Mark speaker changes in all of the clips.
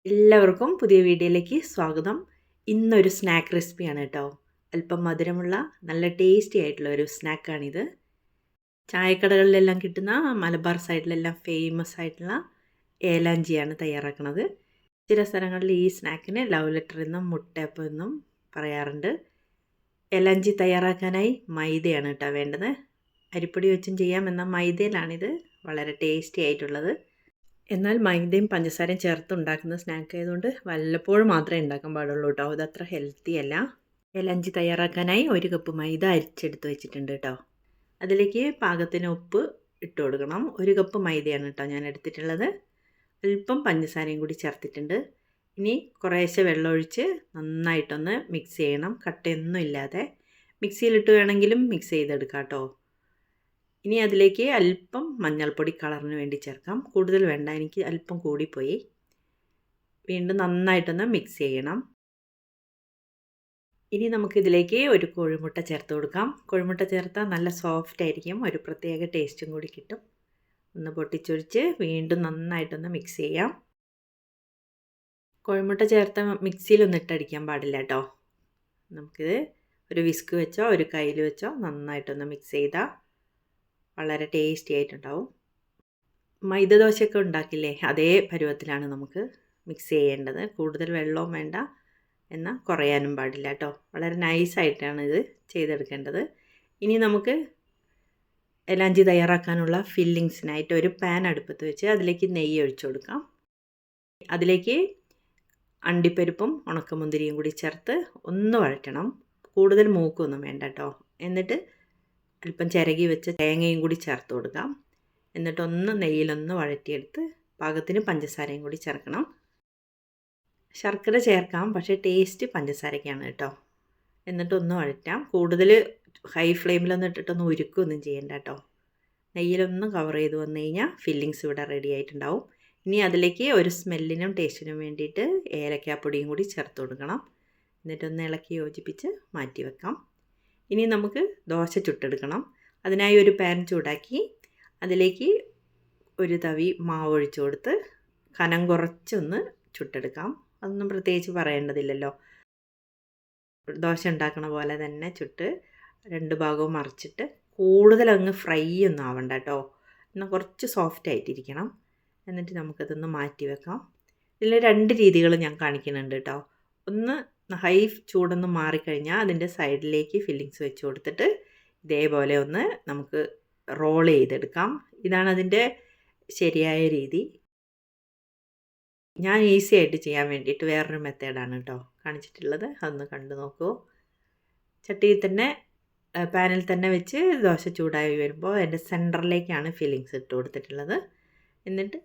Speaker 1: എല്ലാവർക്കും പുതിയ വീഡിയോയിലേക്ക് സ്വാഗതം. ഇന്നൊരു സ്നാക്ക് റെസിപ്പിയാണ് കേട്ടോ. അല്പം മധുരമുള്ള നല്ല ടേസ്റ്റി ആയിട്ടുള്ള ഒരു സ്നാക്കാണിത്. ചായക്കടകളിലെല്ലാം കിട്ടുന്ന മലബാർ സൈഡിലെല്ലാം ഫേമസ് ആയിട്ടുള്ള ഏലാഞ്ചിയാണ് തയ്യാറാക്കുന്നത്. ചില സ്ഥലങ്ങളിൽ ഈ സ്നാക്കിന് ലവ് ലെറ്റർ എന്നും മുട്ടയപ്പം എന്നും പറയാറുണ്ട്. ഏലാഞ്ചി തയ്യാറാക്കാനായി മൈദയാണ് കേട്ടോ വേണ്ടത്. അരിപ്പൊടി വെച്ചും ചെയ്യാം, എന്നാൽ മൈദയിലാണിത് വളരെ ടേസ്റ്റി ആയിട്ടുള്ളത്. എന്നാൽ മൈദയും പഞ്ചസാരയും ചേർത്ത് ഉണ്ടാക്കുന്ന സ്നാക്ക് ആയതുകൊണ്ട് വല്ലപ്പോഴും മാത്രമേ ഉണ്ടാക്കാൻ പാടുള്ളൂ കേട്ടോ. അതത്ര ഹെൽത്തി അല്ല. ഏലഞ്ചി തയ്യാറാക്കാനായി 1 കപ്പ് മൈദ അരിച്ചെടുത്ത് വെച്ചിട്ടുണ്ട് കേട്ടോ. അതിലേക്ക് പാകത്തിന് ഉപ്പ് ഇട്ട് കൊടുക്കണം. 1 കപ്പ് മൈദയാണ് കേട്ടോ ഞാൻ എടുത്തിട്ടുള്ളത്. അല്പം പഞ്ചസാരയും കൂടി ചേർത്തിട്ടുണ്ട്. ഇനി കുറേശ്ശെ വെള്ളമൊഴിച്ച് നന്നായിട്ടൊന്ന് മിക്സ് ചെയ്യണം, കട്ടയൊന്നും ഇല്ലാതെ. മിക്സിയിലിട്ട് വേണമെങ്കിലും മിക്സ് ചെയ്തെടുക്കാം കേട്ടോ. ഇനി അതിലേക്ക് അല്പം മഞ്ഞൾപ്പൊടി കളറിന് വേണ്ടി ചേർക്കാം. കൂടുതൽ വേണ്ട, എനിക്ക് അല്പം കൂടിപ്പോയി. വീണ്ടും നന്നായിട്ടൊന്ന് മിക്സ് ചെയ്യണം. ഇനി നമുക്കിതിലേക്ക് ഒരു കോഴിമുട്ട ചേർത്ത് കൊടുക്കാം. കോഴിമുട്ട ചേർത്താൽ നല്ല സോഫ്റ്റ് ആയിരിക്കും, ഒരു പ്രത്യേക ടേസ്റ്റും കൂടി കിട്ടും. ഒന്ന് പൊട്ടിച്ചൊഴിച്ച് വീണ്ടും നന്നായിട്ടൊന്ന് മിക്സ് ചെയ്യാം. കോഴിമുട്ട ചേർത്ത മിക്സിയിലൊന്നും ഇട്ടടിക്കാൻ പാടില്ല കേട്ടോ. നമുക്കിത് ഒരു വിസ്ക് വെച്ചോ ഒരു കയ്യിൽ വെച്ചോ നന്നായിട്ടൊന്ന് മിക്സ് ചെയ്താൽ വളരെ ടേസ്റ്റി ആയിട്ടുണ്ടാവും. മൈദ ദോശയൊക്കെ ഉണ്ടാക്കില്ലേ, അതേ പരുവത്തിലാണ് നമുക്ക് മിക്സ് ചെയ്യേണ്ടത്. കൂടുതൽ വെള്ളവും വേണ്ട, എന്നാൽ കുറയാനും പാടില്ല കേട്ടോ. വളരെ നൈസായിട്ടാണ് ഇത് ചെയ്തെടുക്കേണ്ടത്. ഇനി നമുക്ക് ഏലാഞ്ചി തയ്യാറാക്കാനുള്ള ഫില്ലിങ്സിനായിട്ട് ഒരു പാൻ അടുപ്പത്ത് വെച്ച് അതിലേക്ക് നെയ്യ് ഒഴിച്ചു കൊടുക്കാം. അതിലേക്ക് അണ്ടിപ്പരിപ്പും ഉണക്കമുന്തിരിയും കൂടി ചേർത്ത് ഒന്ന് വഴറ്റണം. കൂടുതൽ മൂക്കൊന്നും വേണ്ട കേട്ടോ. എന്നിട്ട് അല്പം ചിരകി വെച്ച തേങ്ങയും കൂടി ചേർത്ത് കൊടുക്കാം. എന്നിട്ടൊന്ന് നെയ്യിലൊന്ന് വഴറ്റിയെടുത്ത് പാകത്തിന് പഞ്ചസാരയും കൂടി ചേർക്കണം. ശർക്കര ചേർക്കാം, പക്ഷേ ടേസ്റ്റ് പഞ്ചസാരയ്ക്കാണ് കേട്ടോ. എന്നിട്ടൊന്ന് വഴറ്റാം. കൂടുതൽ ഹൈ ഫ്ലെയിമിലൊന്നും ഇട്ടിട്ടൊന്നും ഉരുക്കൊന്നും ചെയ്യണ്ട കേട്ടോ. നെയ്യിലൊന്ന് കവർ ചെയ്ത് വന്നു കഴിഞ്ഞാൽ ഫില്ലിങ്സ് ഇവിടെ റെഡി ആയിട്ടുണ്ടാവും. ഇനി അതിലേക്ക് ഒരു സ്മെല്ലിനും ടേസ്റ്റിനും വേണ്ടിയിട്ട് ഏലക്കാപ്പൊടിയും കൂടി ചേർത്ത് കൊടുക്കണം. എന്നിട്ടൊന്ന് ഇളക്കി യോജിപ്പിച്ച് മാറ്റി വെക്കാം. ഇനി നമുക്ക് ദോശ ചുട്ടെടുക്കണം. അതിനായി ഒരു പാൻ ചൂടാക്കി അതിലേക്ക് ഒരു തവി മാവ് ഒഴിച്ചു കൊടുത്ത് കനം കുറച്ചൊന്ന് ചുട്ടെടുക്കാം. അതൊന്നും പ്രത്യേകിച്ച് പറയേണ്ടതില്ലല്ലോ. ദോശ ഉണ്ടാക്കണ പോലെ തന്നെ ചുട്ട് 2 ഭാഗവും മറിച്ചിട്ട് കൂടുതൽ അങ്ങ് ഫ്രൈ ഒന്നും ആവണ്ട കേട്ടോ. എന്നാൽ കുറച്ച് സോഫ്റ്റ് ആയിട്ടിരിക്കണം. എന്നിട്ട് നമുക്കതൊന്ന് മാറ്റി വെക്കാം. ഇതിൽ 2 രീതികൾ ഞാൻ കാണിക്കുന്നുണ്ട് കേട്ടോ. ഒന്ന് ഹൈ ചൂടൊന്ന് മാറിക്കഴിഞ്ഞാൽ അതിൻ്റെ സൈഡിലേക്ക് ഫില്ലിങ്സ് വെച്ച് കൊടുത്തിട്ട് ഇതേപോലെ ഒന്ന് നമുക്ക് റോൾ ചെയ്തെടുക്കാം. ഇതാണ് അതിൻ്റെ ശരിയായ രീതി. ഞാൻ ഈസി ആയിട്ട് ചെയ്യാൻ വേണ്ടിയിട്ട് വേറൊരു മെത്തേഡാണ് കേട്ടോ കാണിച്ചിട്ടുള്ളത്. അതൊന്ന് കണ്ടു നോക്കൂ. ചട്ടിയിൽ തന്നെ പാനിൽ തന്നെ വെച്ച് ദോശ ചൂടായി വരുമ്പോൾ അതിൻ്റെ സെൻറ്ററിലേക്കാണ് ഫില്ലിങ്സ് ഇട്ട് കൊടുത്തിട്ടുള്ളത്. എന്നിട്ട്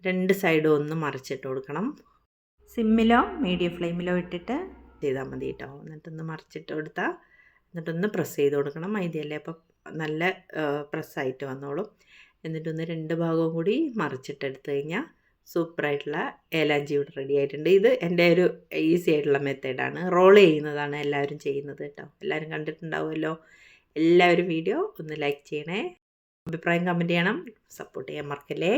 Speaker 1: 2 സൈഡും ഒന്ന് മറിച്ചിട്ട് കൊടുക്കണം. സിമ്മിലോ മീഡിയം ഫ്ലെയിമിലോ ഇട്ടിട്ട് ചെയ്താൽ മതി കേട്ടോ. എന്നിട്ടൊന്ന് മറിച്ചിട്ട് കൊടുത്താൽ എന്നിട്ടൊന്ന് പ്രസ് ചെയ്ത് കൊടുക്കണം. മൈദയല്ലേ, അപ്പോൾ നല്ല പ്രസ്സായിട്ട് വന്നോളും. എന്നിട്ടൊന്ന് 2 ഭാഗവും കൂടി മറിച്ചിട്ടെടുത്ത് കഴിഞ്ഞാൽ സൂപ്പറായിട്ടുള്ള ഏലാഞ്ചി ഇവിടെ റെഡി ആയിട്ടുണ്ട്. ഇത് എൻ്റെ ഒരു ഈസി ആയിട്ടുള്ള മെത്തേഡാണ്. റോൾ ചെയ്യുന്നതാണ് എല്ലാവരും ചെയ്യുന്നത് കേട്ടോ. എല്ലാവരും കണ്ടിട്ടുണ്ടാവുമല്ലോ. എല്ലാവരും വീഡിയോ ഒന്ന് ലൈക്ക് ചെയ്യണേ. അഭിപ്രായം കമൻറ്റ് ചെയ്യണം. സപ്പോർട്ട് ചെയ്യാൻ മറക്കല്ലേ.